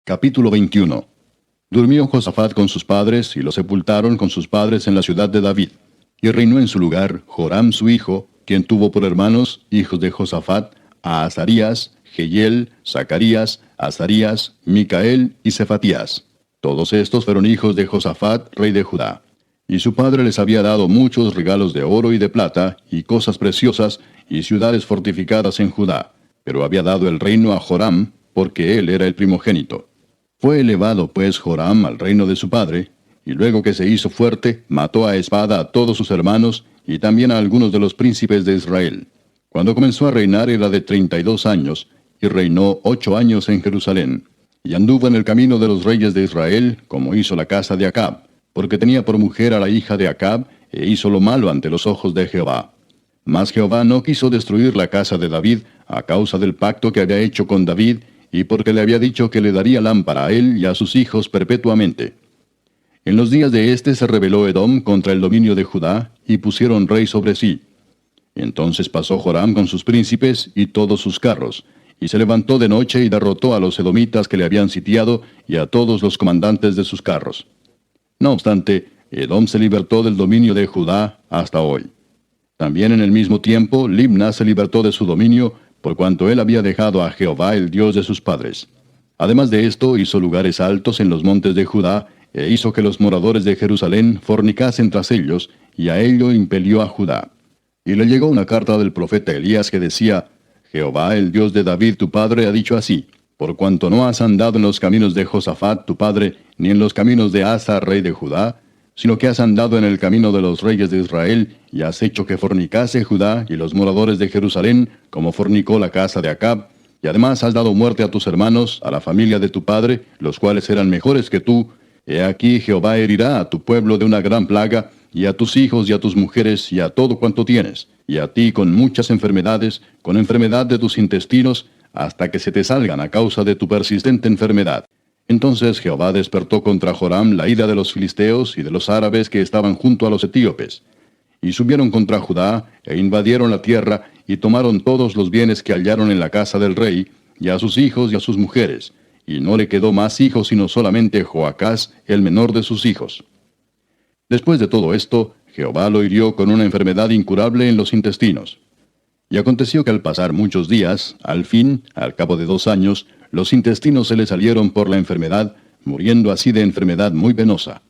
Capítulo 21. Durmió Josafat con sus padres, y lo sepultaron con sus padres en la ciudad de David. Y reinó en su lugar Joram su hijo, quien tuvo por hermanos, hijos de Josafat, a Azarías, Jehiel, Zacarías, Azarías, Micael y Cefatías. Todos estos fueron hijos de Josafat, rey de Judá. Y su padre les había dado muchos regalos de oro y de plata, y cosas preciosas, y ciudades fortificadas en Judá. Pero había dado el reino a Joram, porque él era el primogénito. Fue elevado pues Joram al reino de su padre, y luego que se hizo fuerte, mató a espada a todos sus hermanos, y también a algunos de los príncipes de Israel. Cuando comenzó a reinar era de 32 años, y reinó 8 años en Jerusalén. Y anduvo en el camino de los reyes de Israel, como hizo la casa de Acab, porque tenía por mujer a la hija de Acab, e hizo lo malo ante los ojos de Jehová. Mas Jehová no quiso destruir la casa de David, a causa del pacto que había hecho con David, y porque le había dicho que le daría lámpara a él y a sus hijos perpetuamente. En los días de éste se rebeló Edom contra el dominio de Judá, y pusieron rey sobre sí. Entonces pasó Joram con sus príncipes y todos sus carros, y se levantó de noche y derrotó a los edomitas que le habían sitiado, y a todos los comandantes de sus carros. No obstante, Edom se libertó del dominio de Judá hasta hoy. También en el mismo tiempo, Libna se libertó de su dominio, por cuanto él había dejado a Jehová el Dios de sus padres. Además de esto, hizo lugares altos en los montes de Judá, e hizo que los moradores de Jerusalén fornicasen tras ellos, y a ello impelió a Judá. Y le llegó una carta del profeta Elías que decía: Jehová, el Dios de David tu padre, ha dicho así: por cuanto no has andado en los caminos de Josafat tu padre, ni en los caminos de Asa rey de Judá, sino que has andado en el camino de los reyes de Israel, y has hecho que fornicase Judá y los moradores de Jerusalén, como fornicó la casa de Acab, y además has dado muerte a tus hermanos, a la familia de tu padre, los cuales eran mejores que tú. He aquí Jehová herirá a tu pueblo de una gran plaga, y a tus hijos y a tus mujeres y a todo cuanto tienes, y a ti con muchas enfermedades, con enfermedad de tus intestinos, hasta que se te salgan a causa de tu persistente enfermedad. Entonces Jehová despertó contra Joram la ira de los filisteos y de los árabes que estaban junto a los etíopes. Y subieron contra Judá, e invadieron la tierra, y tomaron todos los bienes que hallaron en la casa del rey, y a sus hijos y a sus mujeres. Y no le quedó más hijos sino solamente Joacás, el menor de sus hijos. Después de todo esto, Jehová lo hirió con una enfermedad incurable en los intestinos. Y aconteció que al pasar muchos días, al fin, al cabo de 2 años, los intestinos se le salieron por la enfermedad, muriendo así de enfermedad muy penosa.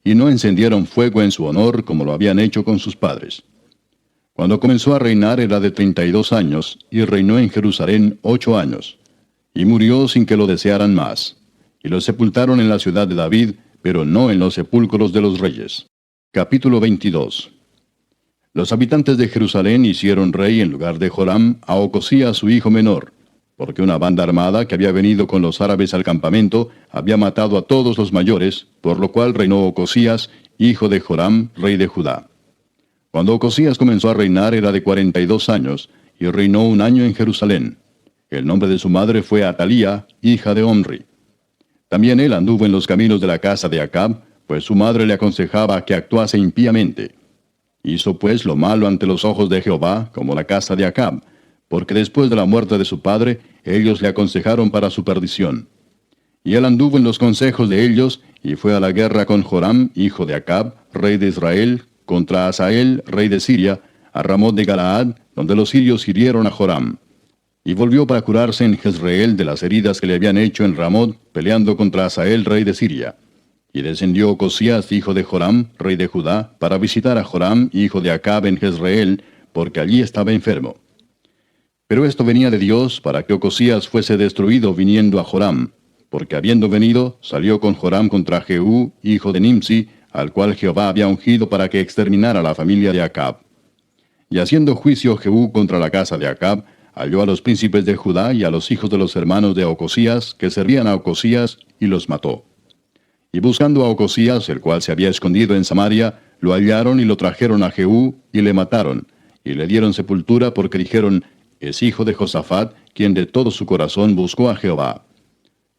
Y no encendieron fuego en su honor como lo habían hecho con sus padres. Cuando comenzó a reinar era de 32 años, y reinó en Jerusalén 8 años. Y murió sin que lo desearan más. Y lo sepultaron en la ciudad de David, pero no en los sepulcros de los reyes. Capítulo 22. Los habitantes de Jerusalén hicieron rey en lugar de Joram a Ocosías su hijo menor, porque una banda armada que había venido con los árabes al campamento había matado a todos los mayores, por lo cual reinó Ocosías, hijo de Joram, rey de Judá. Cuando Ocosías comenzó a reinar era de 42 años, y reinó 1 año en Jerusalén. El nombre de su madre fue Atalía, hija de Omri. También él anduvo en los caminos de la casa de Acab, pues su madre le aconsejaba que actuase impíamente. Hizo pues lo malo ante los ojos de Jehová, como la casa de Acab, porque después de la muerte de su padre, ellos le aconsejaron para su perdición. Y él anduvo en los consejos de ellos, y fue a la guerra con Joram, hijo de Acab, rey de Israel, contra Hazael, rey de Siria, a Ramot de Galaad, donde los sirios hirieron a Joram. Y volvió para curarse en Jezreel de las heridas que le habían hecho en Ramot, peleando contra Hazael, rey de Siria. Y descendió Ocosías, hijo de Joram, rey de Judá, para visitar a Joram, hijo de Acab, en Jezreel, porque allí estaba enfermo. Pero esto venía de Dios para que Ocosías fuese destruido viniendo a Joram, porque habiendo venido, salió con Joram contra Jehú, hijo de Nimsi, al cual Jehová había ungido para que exterminara la familia de Acab. Y haciendo juicio Jehú contra la casa de Acab, halló a los príncipes de Judá y a los hijos de los hermanos de Ocosías, que servían a Ocosías, y los mató. Y buscando a Ocosías, el cual se había escondido en Samaria, lo hallaron y lo trajeron a Jehú, y le mataron, y le dieron sepultura porque dijeron: es hijo de Josafat, quien de todo su corazón buscó a Jehová.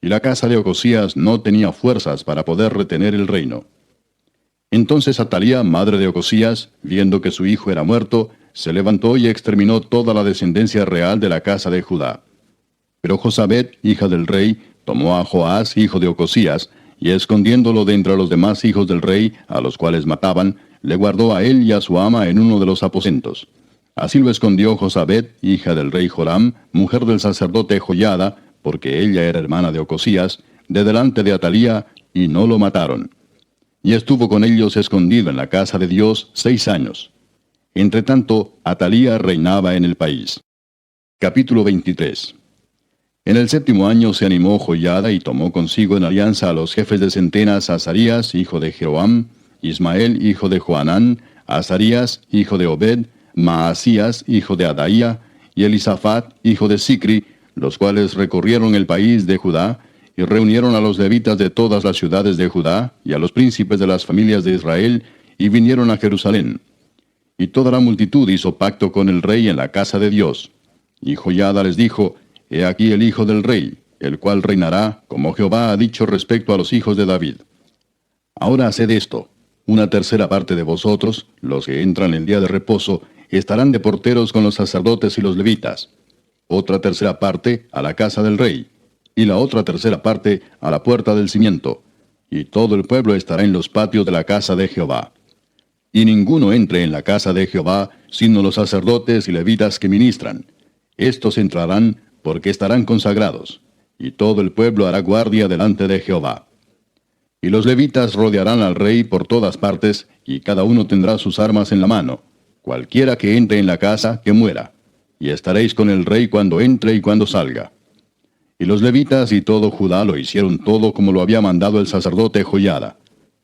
Y la casa de Ocosías no tenía fuerzas para poder retener el reino. Entonces Atalía, madre de Ocosías, viendo que su hijo era muerto, se levantó y exterminó toda la descendencia real de la casa de Judá. Pero Josabet, hija del rey, tomó a Joás, hijo de Ocosías, y escondiéndolo de entre los demás hijos del rey, a los cuales mataban, le guardó a él y a su ama en uno de los aposentos. Así lo escondió Josabet, hija del rey Joram, mujer del sacerdote Joiada, porque ella era hermana de Ocosías, de delante de Atalía, y no lo mataron. Y estuvo con ellos escondido en la casa de Dios 6 años. Entretanto, Atalía reinaba en el país. Capítulo 23. En el 7º año se animó Joiada y tomó consigo en alianza a los jefes de centenas Azarías, hijo de Jeroam, Ismael, hijo de Joanán, Azarías, hijo de Obed, Maasías, hijo de Adaía, y Elisafat, hijo de Sicri, los cuales recorrieron el país de Judá, y reunieron a los levitas de todas las ciudades de Judá, y a los príncipes de las familias de Israel, y vinieron a Jerusalén. Y toda la multitud hizo pacto con el rey en la casa de Dios. Y Joiada les dijo: He aquí el hijo del rey, el cual reinará, como Jehová ha dicho respecto a los hijos de David. Ahora haced esto: una tercera parte de vosotros, los que entran el día de reposo, estarán de porteros con los sacerdotes y los levitas. Otra tercera parte a la casa del rey, y la otra tercera parte a la puerta del cimiento. Y todo el pueblo estará en los patios de la casa de Jehová. Y ninguno entre en la casa de Jehová, sino los sacerdotes y levitas que ministran. Estos entrarán, porque estarán consagrados, y todo el pueblo hará guardia delante de Jehová. Y los levitas rodearán al rey por todas partes, y cada uno tendrá sus armas en la mano. Cualquiera que entre en la casa, que muera. Y estaréis con el rey cuando entre y cuando salga. Y los levitas y todo Judá lo hicieron todo como lo había mandado el sacerdote Joiada.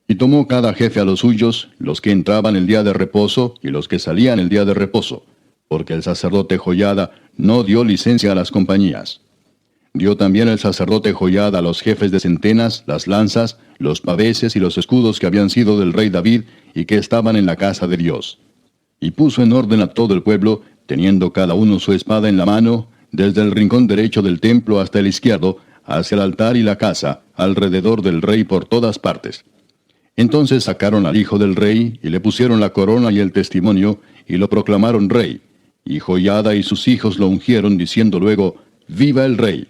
Y tomó cada jefe a los suyos, los que entraban el día de reposo, y los que salían el día de reposo, porque el sacerdote Joiada no dio licencia a las compañías. Dio también el sacerdote Joiada a los jefes de centenas las lanzas, los paveses y los escudos que habían sido del rey David y que estaban en la casa de Dios. Y puso en orden a todo el pueblo, teniendo cada uno su espada en la mano, desde el rincón derecho del templo hasta el izquierdo, hacia el altar y la casa, alrededor del rey por todas partes. Entonces sacaron al hijo del rey, y le pusieron la corona y el testimonio, y lo proclamaron rey. Y Joiada y sus hijos lo ungieron, diciendo luego: ¡Viva el rey!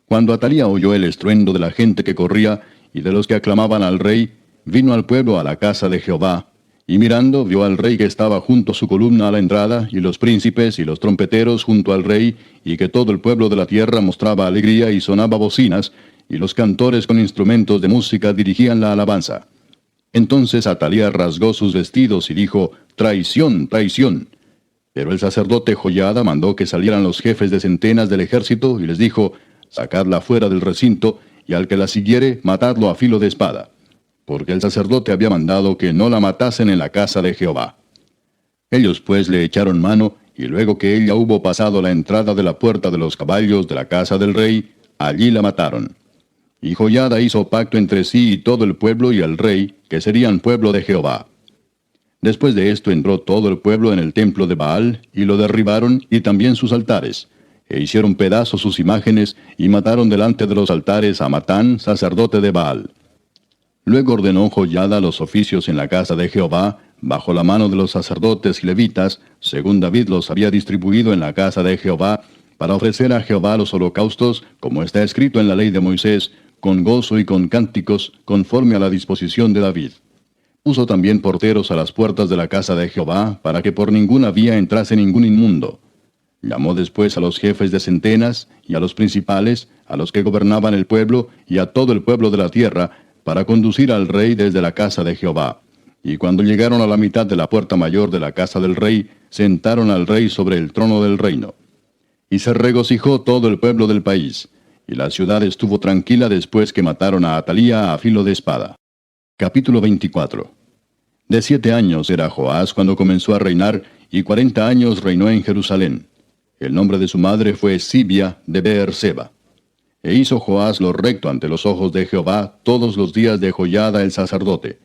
Cuando Atalía oyó el estruendo de la gente que corría, y de los que aclamaban al rey, vino al pueblo a la casa de Jehová, y mirando vio al rey que estaba junto a su columna a la entrada, y los príncipes y los trompeteros junto al rey, y que todo el pueblo de la tierra mostraba alegría y sonaba bocinas, y los cantores con instrumentos de música dirigían la alabanza. Entonces Atalía rasgó sus vestidos y dijo: ¡Traición, traición! Pero el sacerdote Joiada mandó que salieran los jefes de centenas del ejército, y les dijo: Sacadla fuera del recinto, y al que la siguiere, matadlo a filo de espada. Porque el sacerdote había mandado que no la matasen en la casa de Jehová. Ellos pues le echaron mano, y luego que ella hubo pasado la entrada de la puerta de los caballos de la casa del rey, allí la mataron. Y Joiada hizo pacto entre sí y todo el pueblo y el rey, que serían pueblo de Jehová. Después de esto entró todo el pueblo en el templo de Baal, y lo derribaron, y también sus altares, e hicieron pedazos sus imágenes, y mataron delante de los altares a Matán, sacerdote de Baal. Luego ordenó Joiada los oficios en la casa de Jehová, bajo la mano de los sacerdotes y levitas, según David los había distribuido en la casa de Jehová, para ofrecer a Jehová los holocaustos, como está escrito en la ley de Moisés, con gozo y con cánticos, conforme a la disposición de David. Puso también porteros a las puertas de la casa de Jehová, para que por ninguna vía entrase ningún inmundo. Llamó después a los jefes de centenas, y a los principales, a los que gobernaban el pueblo, y a todo el pueblo de la tierra, para conducir al rey desde la casa de Jehová. Y cuando llegaron a la mitad de la puerta mayor de la casa del rey, sentaron al rey sobre el trono del reino. Y se regocijó todo el pueblo del país, y la ciudad estuvo tranquila después que mataron a Atalía a filo de espada. Capítulo 24. De 7 años era Joás cuando comenzó a reinar, y 40 años reinó en Jerusalén. El nombre de su madre fue Sibia de Beerseba. E hizo Joás lo recto ante los ojos de Jehová todos los días de Joiada el sacerdote.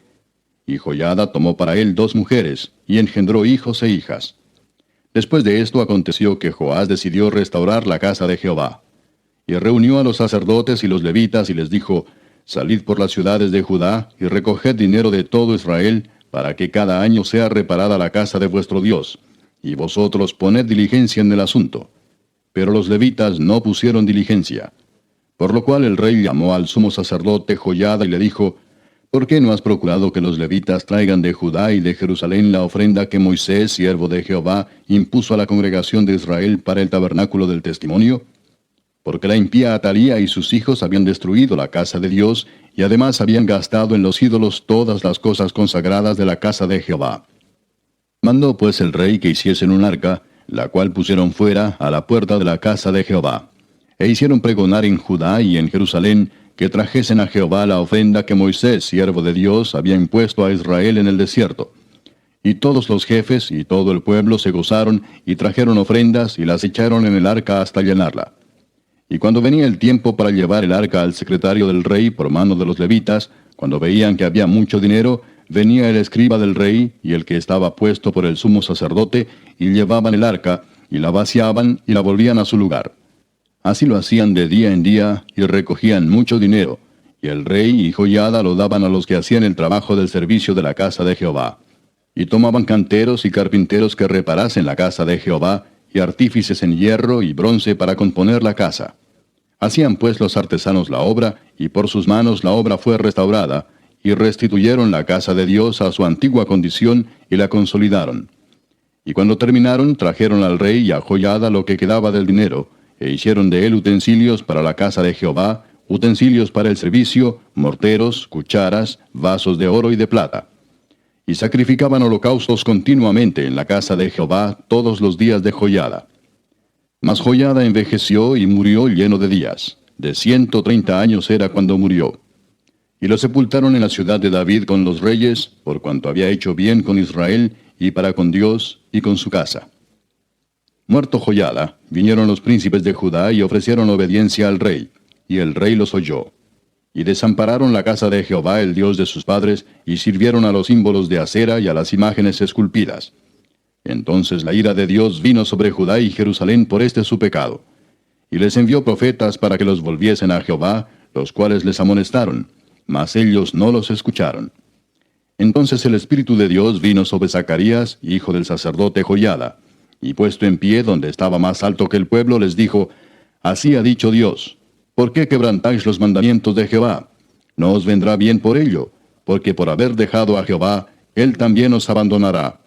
Y Joiada tomó para él 2 mujeres, y engendró hijos e hijas. Después de esto aconteció que Joás decidió restaurar la casa de Jehová. Y reunió a los sacerdotes y los levitas, y les dijo: Salid por las ciudades de Judá, y recoged dinero de todo Israel, para que cada año sea reparada la casa de vuestro Dios, y vosotros poned diligencia en el asunto. Pero los levitas no pusieron diligencia. Por lo cual el rey llamó al sumo sacerdote Joiada y le dijo, ¿por qué no has procurado que los levitas traigan de Judá y de Jerusalén la ofrenda que Moisés, siervo de Jehová, impuso a la congregación de Israel para el tabernáculo del testimonio? Porque la impía Atalía y sus hijos habían destruido la casa de Dios, y además habían gastado en los ídolos todas las cosas consagradas de la casa de Jehová. Mandó pues el rey que hiciesen un arca, la cual pusieron fuera a la puerta de la casa de Jehová. E hicieron pregonar en Judá y en Jerusalén que trajesen a Jehová la ofrenda que Moisés, siervo de Dios, había impuesto a Israel en el desierto. Y todos los jefes y todo el pueblo se gozaron y trajeron ofrendas y las echaron en el arca hasta llenarla. Y cuando venía el tiempo para llevar el arca al secretario del rey por mano de los levitas, cuando veían que había mucho dinero, venía el escriba del rey y el que estaba puesto por el sumo sacerdote, y llevaban el arca, y la vaciaban y la volvían a su lugar. Así lo hacían de día en día, y recogían mucho dinero, y el rey y Joiada lo daban a los que hacían el trabajo del servicio de la casa de Jehová. Y tomaban canteros y carpinteros que reparasen la casa de Jehová, y artífices en hierro y bronce para componer la casa. Hacían pues los artesanos la obra, y por sus manos la obra fue restaurada, y restituyeron la casa de Dios a su antigua condición, y la consolidaron. Y cuando terminaron, trajeron al rey y a Joiada lo que quedaba del dinero, e hicieron de él utensilios para la casa de Jehová, utensilios para el servicio, morteros, cucharas, vasos de oro y de plata. Y sacrificaban holocaustos continuamente en la casa de Jehová todos los días de Joiada. Mas Joiada envejeció y murió lleno de días. De 130 años era cuando murió. Y lo sepultaron en la ciudad de David con los reyes, por cuanto había hecho bien con Israel, y para con Dios, y con su casa. Muerto Joiada, vinieron los príncipes de Judá y ofrecieron obediencia al rey, y el rey los oyó. Y desampararon la casa de Jehová, el Dios de sus padres, y sirvieron a los símbolos de acera y a las imágenes esculpidas. Entonces la ira de Dios vino sobre Judá y Jerusalén por este su pecado. Y les envió profetas para que los volviesen a Jehová, los cuales les amonestaron, mas ellos no los escucharon. Entonces el Espíritu de Dios vino sobre Zacarías, hijo del sacerdote Joiada, y puesto en pie donde estaba más alto que el pueblo, les dijo, Así ha dicho Dios, ¿por qué quebrantáis los mandamientos de Jehová? No os vendrá bien por ello, porque por haber dejado a Jehová, él también os abandonará.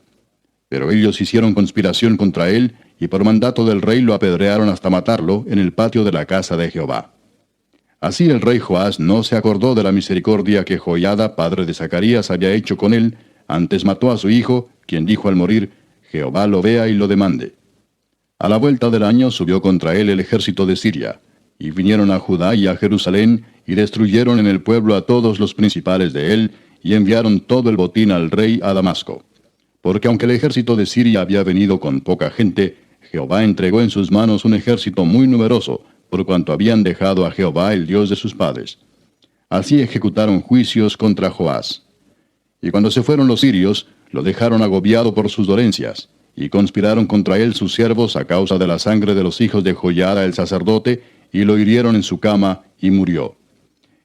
Pero ellos hicieron conspiración contra él, y por mandato del rey lo apedrearon hasta matarlo en el patio de la casa de Jehová. Así el rey Joás no se acordó de la misericordia que Joiada, padre de Zacarías, había hecho con él, antes mató a su hijo, quien dijo al morir, Jehová lo vea y lo demande. A la vuelta del año subió contra él el ejército de Siria, y vinieron a Judá y a Jerusalén, y destruyeron en el pueblo a todos los principales de él, y enviaron todo el botín al rey a Damasco. Porque aunque el ejército de Siria había venido con poca gente, Jehová entregó en sus manos un ejército muy numeroso, por cuanto habían dejado a Jehová, el Dios de sus padres. Así ejecutaron juicios contra Joás. Y cuando se fueron los sirios, lo dejaron agobiado por sus dolencias, y conspiraron contra él sus siervos a causa de la sangre de los hijos de Joiada el sacerdote, y lo hirieron en su cama, y murió.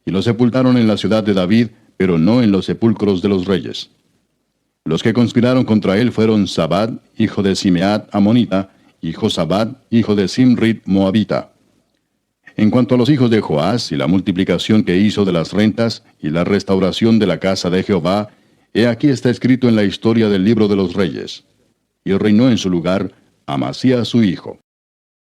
Y lo sepultaron en la ciudad de David, pero no en los sepulcros de los reyes. Los que conspiraron contra él fueron Zabad, hijo de Simeat, amonita, y Josabad, hijo de Simrit, moabita. En cuanto a los hijos de Joás y la multiplicación que hizo de las rentas y la restauración de la casa de Jehová, he aquí está escrito en la historia del libro de los reyes. Y reinó en su lugar Amasías su hijo.